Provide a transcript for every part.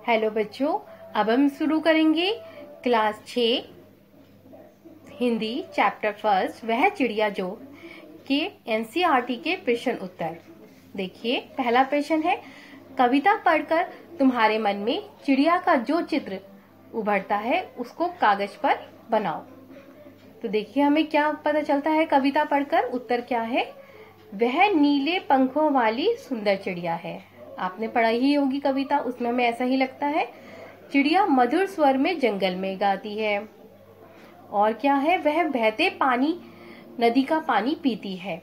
Hello बच्चों, अब हम शुरू करेंगे क्लास 6 हिंदी चैप्टर फर्स्ट वह चिड़िया जो के एनसीईआरटी के प्रश्न उत्तर। देखिए, पहला प्रश्न है, कविता पढ़कर तुम्हारे मन में चिड़िया का जो चित्र उभरता है उसको कागज पर बनाओ। तो देखिए, हमें क्या पता चलता है कविता पढ़कर? उत्तर क्या है? वह नीले पंखों वाली सुंदर चिड़िया है। आपने पढ़ाई ही होगी कविता, उसमें हमें ऐसा ही लगता है। चिड़िया मधुर स्वर में जंगल में गाती है। और क्या है? वह बहते पानी नदी का पानी पीती है।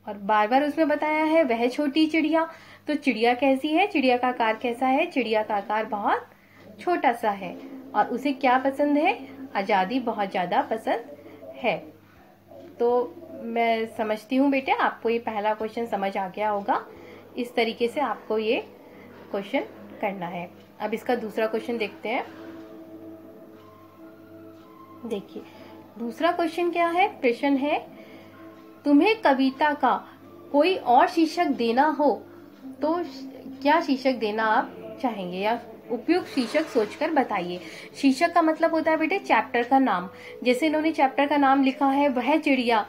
और बार बार उसमें बताया है वह छोटी चिड़िया। तो चिड़िया कैसी है? चिड़िया का आकार कैसा है? चिड़िया का आकार बहुत छोटा सा है। और उसे क्या पसंद है? आजादी बहुत ज्यादा पसंद है। तो मैं समझती हूँ बेटे आपको ये पहला क्वेश्चन समझ आ गया होगा। इस तरीके से आपको ये क्वेश्चन करना है। अब इसका दूसरा क्वेश्चन देखते हैं। देखिए, दूसरा क्वेश्चन क्या है? प्रश्न है, तुम्हें कविता का कोई और शीर्षक देना हो तो क्या शीर्षक देना आप चाहेंगे, या उपयुक्त शीर्षक सोचकर बताइए। शीर्षक का मतलब होता है बेटे चैप्टर का नाम। जैसे इन्होंने चैप्टर का नाम लिखा है वह चिड़िया,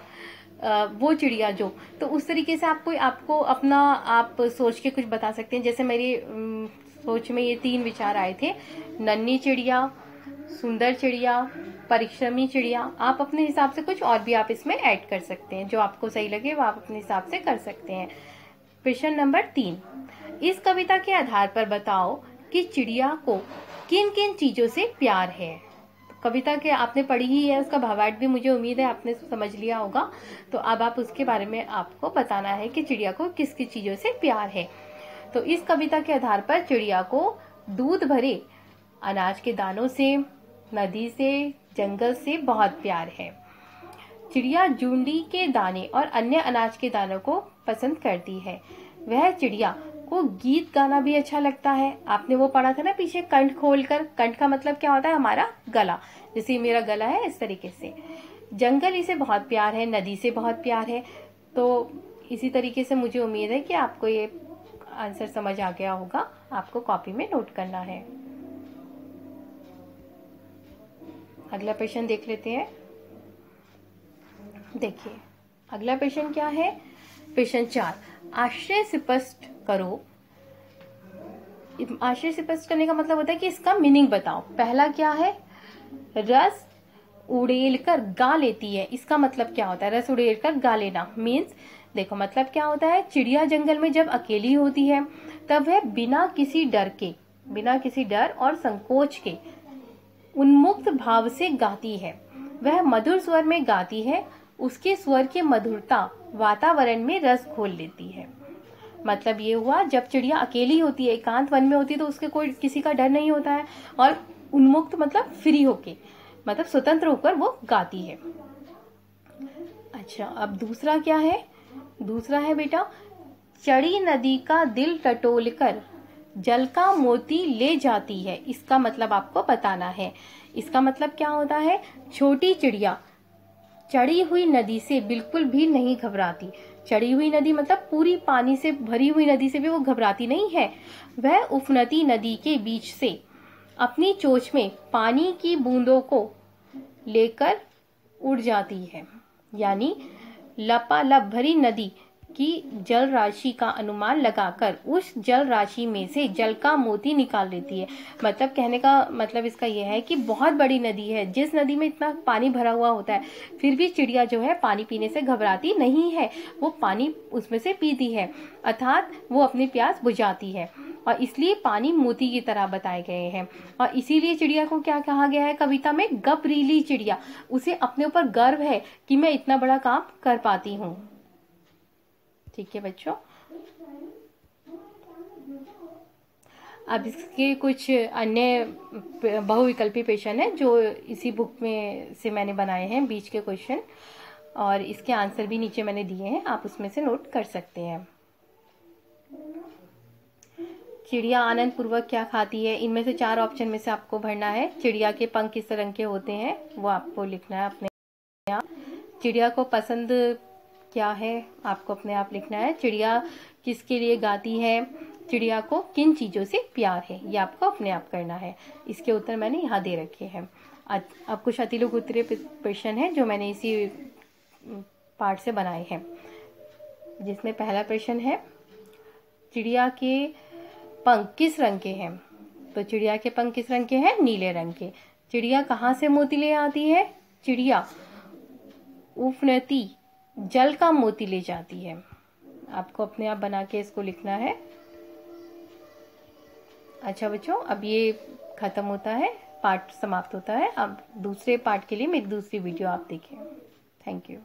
वो चिड़िया जो, तो उस तरीके से आपको अपना आप सोच के कुछ बता सकते हैं। जैसे मेरी सोच में ये 3 विचार आए थे, नन्ही चिड़िया, सुंदर चिड़िया, परिश्रमी चिड़िया। आप अपने हिसाब से कुछ और भी आप इसमें ऐड कर सकते हैं, जो आपको सही लगे वो आप अपने हिसाब से कर सकते हैं। प्रश्न नंबर 3, इस कविता के आधार पर बताओ कि चिड़िया को किन किन चीजों से प्यार है। कविता के आपने पढ़ी ही है, उसका भावार्थ भी मुझे उम्मीद है आपने समझ लिया होगा। तो अब आप उसके बारे में आपको बताना है कि चिड़िया को किस किस चीजों से प्यार है। तो इस कविता के आधार पर चिड़िया को दूध भरे अनाज के दानों से, नदी से, जंगल से बहुत प्यार है। चिड़िया जूंडी के दाने और अन्य अनाज के दानों को पसंद करती है। वह चिड़िया को गीत गाना भी अच्छा लगता है। आपने वो पढ़ा था ना पीछे, कंठ खोलकर। कंठ का मतलब क्या होता है? हमारा गला। जैसे मेरा गला है, इस तरीके से। जंगल इसे बहुत प्यार है, नदी से बहुत प्यार है। तो इसी तरीके से मुझे उम्मीद है कि आपको ये आंसर समझ आ गया होगा। आपको कॉपी में नोट करना है। अगला प्रश्न देख लेते हैं। देखिए, अगला प्रश्न क्या है? प्रश्न 4, आशय स्पष्ट करो। आशय स्पष्ट करने का मतलब होता है कि इसका मीनिंग बताओ। पहला क्या है? रस उड़ेलकर गा लेती है। इसका मतलब क्या होता है? रस उड़ेलकर गा लेना मीन्स, देखो मतलब क्या होता है, चिड़िया जंगल में जब अकेली होती है तब वह बिना किसी डर और संकोच के उन्मुक्त भाव से गाती है। वह मधुर स्वर में गाती है। उसके स्वर की मधुरता वातावरण में रस घोल लेती है। मतलब ये हुआ, जब चिड़िया अकेली होती है, एकांत वन में होती है, तो उसके कोई किसी का डर नहीं होता है। और उन्मुक्त मतलब फ्री होके, मतलब स्वतंत्र होकर वो गाती है। अच्छा, अब दूसरा क्या है? दूसरा है बेटा, चढ़ी नदी का दिल टटोलकर जल का मोती ले जाती है। इसका मतलब आपको बताना है। इसका मतलब क्या होता है? छोटी चिड़िया चढ़ी हुई नदी से बिल्कुल भी नहीं घबराती। चढ़ी हुई नदी मतलब पूरी पानी से भरी हुई नदी से भी वो घबराती नहीं है। वह उफनती नदी के बीच से अपनी चोंच में पानी की बूंदों को लेकर उड़ जाती है। यानी लपालप भरी नदी की जल राशि का अनुमान लगाकर उस जल राशि में से जल का मोती निकाल लेती है। मतलब कहने का मतलब इसका यह है कि बहुत बड़ी नदी है, जिस नदी में इतना पानी भरा हुआ होता है, फिर भी चिड़िया जो है पानी पीने से घबराती नहीं है। वो पानी उसमें से पीती है, अर्थात वो अपनी प्यास बुझाती है। और इसलिए पानी मोती की तरह बताए गए हैं। और इसीलिए चिड़िया को क्या कहा गया है कविता में? गपरीली चिड़िया। उसे अपने ऊपर गर्व है कि मैं इतना बड़ा काम कर पाती हूँ। ठीक है बच्चों, अब इसके कुछ अन्य बहुविकल्पी प्रश्न है जो इसी बुक में से मैंने बनाए हैं, बीच के क्वेश्चन, और इसके आंसर भी नीचे मैंने दिए हैं, आप उसमें से नोट कर सकते हैं। चिड़िया आनंद पूर्वक क्या खाती है? इनमें से 4 ऑप्शन में से आपको भरना है। चिड़िया के पंख किस रंग के होते हैं वो आपको लिखना है अपने आप। चिड़िया को पसंद क्या है आपको अपने आप लिखना है। चिड़िया किसके लिए गाती है? चिड़िया को किन चीज़ों से प्यार है, ये आपको अपने आप करना है। इसके उत्तर मैंने यहाँ दे रखे हैं। अब कुछ अतिलोक उत्तरीय प्रश्न है जो मैंने इसी पार्ट से बनाए हैं, जिसमें पहला प्रश्न है चिड़िया के पंख किस रंग के हैं? तो चिड़िया के पंख किस रंग के हैं? नीले रंग के। चिड़िया कहाँ से मोती ले आती है? चिड़िया उफनती जल का मोती ले जाती है। आपको अपने आप बना के इसको लिखना है। अच्छा बच्चों, अब ये खत्म होता है, पार्ट समाप्त होता है। अब दूसरे पार्ट के लिए मेरी दूसरी वीडियो आप देखें। Thank you.